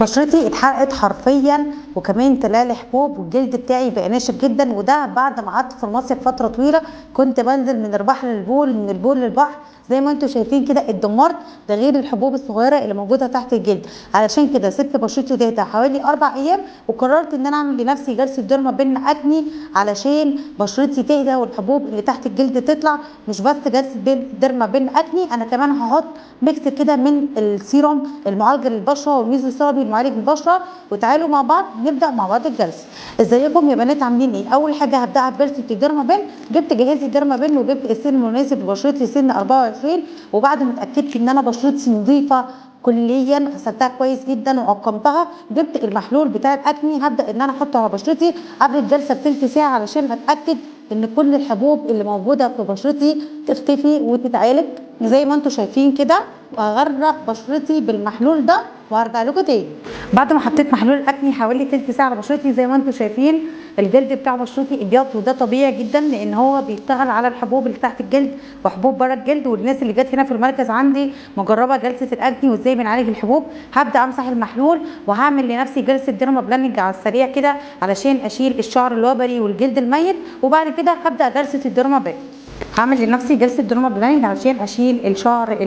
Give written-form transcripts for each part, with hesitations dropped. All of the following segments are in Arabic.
بشرتي اتحرقت حرفيا، وكمان طلع لي حبوب، والجلد بتاعي بقى ناشف جدا. وده بعد ما قعدت في المصيف فتره طويله، كنت بنزل من البحر للبول، من البول للبحر، زي ما انتم شايفين كده اتدمرت. ده غير الحبوب الصغيره اللي موجوده تحت الجلد. علشان كده سبت بشرتي ديت حوالي 4 ايام، وقررت ان انا اعمل لنفسي جلسه ديرما بين اكني علشان بشرتي تهدى والحبوب اللي تحت الجلد تطلع. مش بس جلسه ديرما بين اكني، انا كمان هحط ميكس كده من السيروم المعالج للبشره والميزو ثيرابي المعالج للبشره. وتعالوا مع بعض نبدا مع بعض الجلسه. ازيكم يا بنات، عاملين ايه؟ اول حاجه هبداها بجلسه الديرما بين. جبت جهاز الديرما بين وجبت السن المناسب لبشرتي سن 24. وبعد ما اتاكدت ان انا بشرتي نظيفه كليا، غسلتها كويس جدا وعقمتها، جبت المحلول بتاع الاكني. هبدا ان انا احطه على بشرتي قبل الجلسه بتلت ساعه علشان اتاكد ان كل الحبوب اللي موجوده في بشرتي تختفي وتتعالج زي ما انتم شايفين كده. وهغرق بشرتي بالمحلول ده وهرجع لكم تاني. بعد ما حطيت محلول الاكني حوالي تلت ساعه على بشرتي زي ما انتم شايفين الجلد بتاع بشرتي ابيض، وده طبيعي جدا لان هو بيشتغل على الحبوب اللي تحت الجلد وحبوب بره الجلد. والناس اللي جت هنا في المركز عندي مجربه جلسه الاكني وازاي بنعالج الحبوب. هبدا امسح المحلول وهعمل لنفسي جلسه ديرما بلاننج على السريع كده علشان اشيل الشعر الوبري والجلد الميت. وبعد كده هبدا جلسه الديرما بلاننج. هعمل لنفسي جلسه ديرما بلاننج علشان اشيل الشعر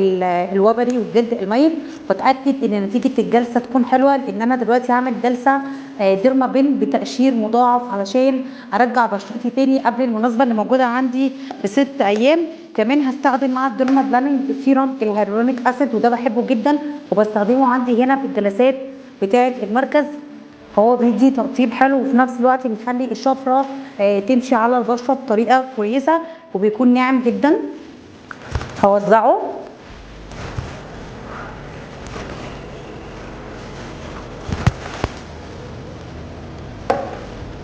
الوبري والجلد الميت، واتاكد ان نتيجه الجلسه تكون حلوه. لان انا دلوقتي هعمل جلسه ديرما بين بتقشير مضاعف علشان ارجع بشرتي تاني قبل المناسبه اللي موجوده عندي ب6 ايام. كمان هستخدم مع الديرما بلاننج سيرم الهيالورونيك اسيد، وده بحبه جدا وبستخدمه عندي هنا في الجلسات بتاعه المركز. هو بيدي ترطيب حلو وفي نفس الوقت بيخلي الشفره تمشي على البشره بطريقه كويسه، وبيكون ناعم جدا. هوزعه.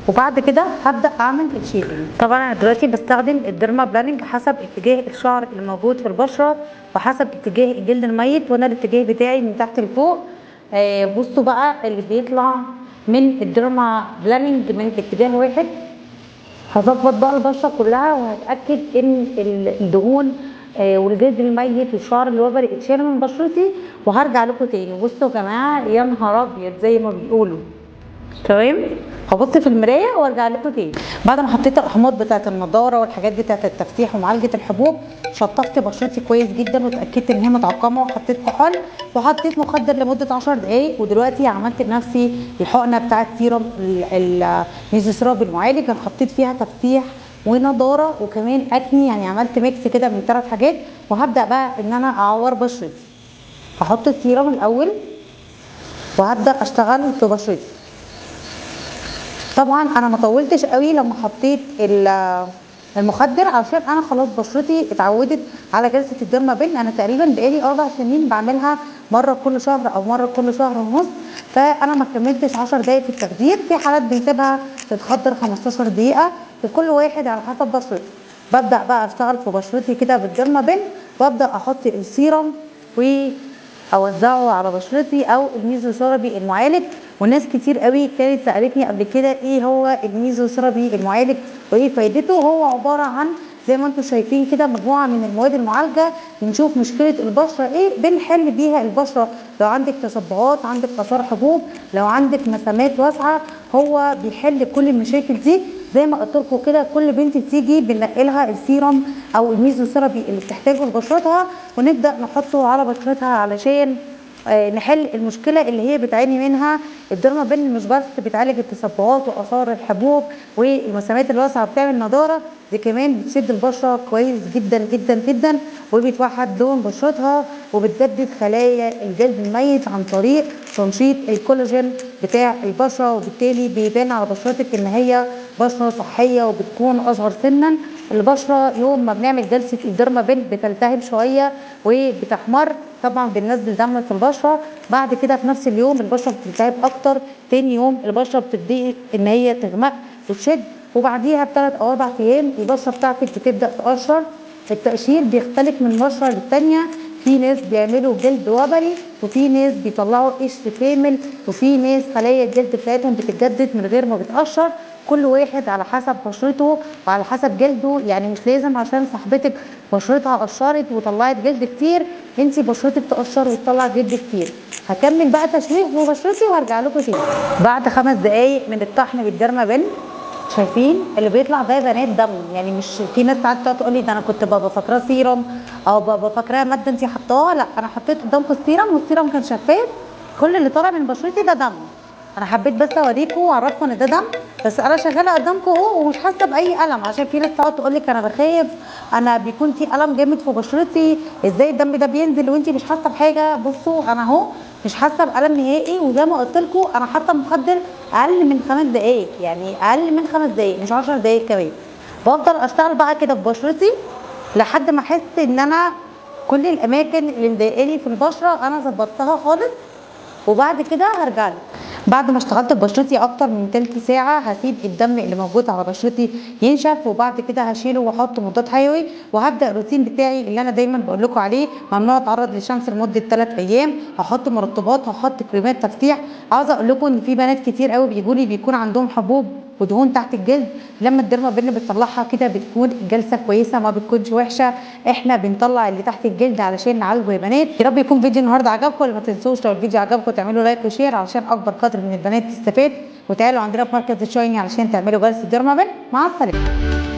وبعد كده هبدا اعمل الشيلينج. طبعا انا دلوقتي بستخدم الديرما بلاننج حسب اتجاه الشعر اللي موجود في البشره وحسب اتجاه الجلد الميت، وانا الاتجاه بتاعي من تحت لفوق. بصوا بقى اللي بيطلع من الديرما بلاننج من اتجاه واحد. هظبط بقى البشره كلها وهتاكد ان الدهون والجلد الميت والشعر الوبري اتشال من بشرتي، وهرجع لكم تاني. بصوا يا جماعه، يا نهار ابيض زي ما بيقولوا. تمام. هبص في المرايه وارجع لكم تاني. بعد ما حطيت الاحماض بتاعه النضاره والحاجات بتاعه التفتيح ومعالجه الحبوب، شطفت بشرتي كويس جدا واتاكدت ان هي متعقمه، وحطيت كحول وحطيت مخدر لمده 10 دقائق. ودلوقتي عملت لنفسي الحقنه بتاعه سيروم الميزوثيرابي المعالج. انا حطيت فيها تفتيح ونضاره وكمان اكني، يعني عملت ميكس كده من 3 حاجات. وهبدا بقى ان انا اعور بشرتي. هحط السيروم الاول وهبدا اشتغل في بشرتي. طبعا انا ما طولتش قوي لما حطيت المخدر عشان انا خلاص بشرتي اتعودت على جلسه الديرما بين. انا تقريبا بقالي 4 سنين بعملها مره كل شهر او مره كل شهر ونص، فانا ما كملتش 10 دقايق في التخدير. في حالات بنسيبها تتخدر 15 دقيقه، وكل واحد على حسب بشرته. ببدا بقى اشتغل في بشرتي كده بالديرما بين، وابدا احط السيرم اوزعه على بشرتي او الميزوثيرابي المعالج. وناس كتير قوي كانت سالتني قبل كده ايه هو الميزوثيرابي المعالج وايه فايدته. هو عباره عن زي ما انتم شايفين كده مجموعه من المواد المعالجه، بنشوف مشكله البشره ايه بنحل بيها البشره. لو عندك تصبغات، عندك اثار حبوب، لو عندك مسامات واسعه، هو بيحل كل المشاكل دي. زي ما قلت لكم كده، كل بنت بتيجي بننقلها السيرم او الميزوثيرابي اللي بتحتاجه لبشرتها، ونبدا نحطه على بشرتها علشان نحل المشكله اللي هي بتعاني منها. الديرما بين مش بس بتعالج التصبغات واثار الحبوب والمسامات الواسعه وبتعمل نضاره، دي كمان بتشد البشره كويس جدا جدا جدا، وبتوحد لون بشرتها وبتجدد خلايا الجلد الميت عن طريق تنشيط الكولاجين بتاع البشره. وبالتالي بيبان على بشرتك ان هي بشره صحيه وبتكون اصغر سنا. البشره يوم ما بنعمل جلسه الديرما بين بتلتهب شويه وبتحمر، طبعا بننزل دم في البشره. بعد كده في نفس اليوم البشره بتلتهب اكتر، تاني يوم البشره بتبتدي ان هي تغمق وتشد، وبعديها ب3 أو 4 ايام البشره بتاعتك بتبدا تقشر. التقشير بيختلف من بشره للتانيه. في ناس بيعملوا جلد وبري، وفي ناس بيطلعوا قشر كامل، وفي ناس خلايا الجلد بتاعتهم بتتجدد من غير ما بتقشر. كل واحد على حسب بشرته وعلى حسب جلده. يعني مش لازم عشان صاحبتك بشرتها قشرت وطلعت جلد كتير انتي بشرتك تقشر وتطلع جلد كتير. هكمل بقى تشويح ببشرتي وهرجع لكم تاني بعد 5 دقايق من الطحن بالديرمابين. شايفين اللي بيطلع زي بنات دم، يعني مش في ناس ساعات تقعد تقول لي ده انا كنت ببقى فاكراه سيرم او ببقى فاكراه ماده انت حطاها. لا، انا حطيت قدامكم السيرم والسيرم كان شفاف، كل اللي طالع من بشرتي ده دم. انا حبيت بس اوريكم واعرفكم ان ده دم، بس انا شغاله قدامكم اهو ومش حاسه باي الم، عشان في ناس تقعد تقول لك انا بخاف، انا بيكون في الم جامد في بشرتي، ازاي الدم ده بينزل وانت مش حاسه بحاجه. بصوا انا اهو مش حاسه بالم نهائي، وزي ما قلت لكم انا حاطه مخدر اقل من 5 دقائق، يعني اقل من 5 دقائق مش 10 دقائق كمان. بفضل اشتغل بقى كده في بشرتي لحد ما احس ان انا كل الاماكن اللي مضايقاني في البشره انا ظبطتها خالص، وبعد كده هرجع لك. بعد ما اشتغلت ببشرتي اكتر من تلت ساعه هسيب الدم اللي موجود على بشرتي ينشف، وبعد كده هشيله واحط مضاد حيوي، وهبدا الروتين بتاعي اللي انا دايما بقول لكم عليه: ممنوع اتعرض للشمس لمده 3 ايام، هحط مرطبات، هحط كريمات تفتيح. عاوزه اقول لكم ان في بنات كتير قوي بيجوا لي بيكون عندهم حبوب ودهون تحت الجلد، لما الديرمابين بتطلعها كده بتكون الجلسه كويسه ما بتكونش وحشه. احنا بنطلع اللي تحت الجلد علشان نعالجه يا بنات. يا رب يكون فيديو النهارده عجبكم، ما تنسوش لو الفيديو عجبكم تعملوا لايك وشير علشان اكبر قدر من البنات تستفاد، وتعالوا عندنا في مركز الشايني علشان تعملوا جلسه ديرمابين. مع السلامه.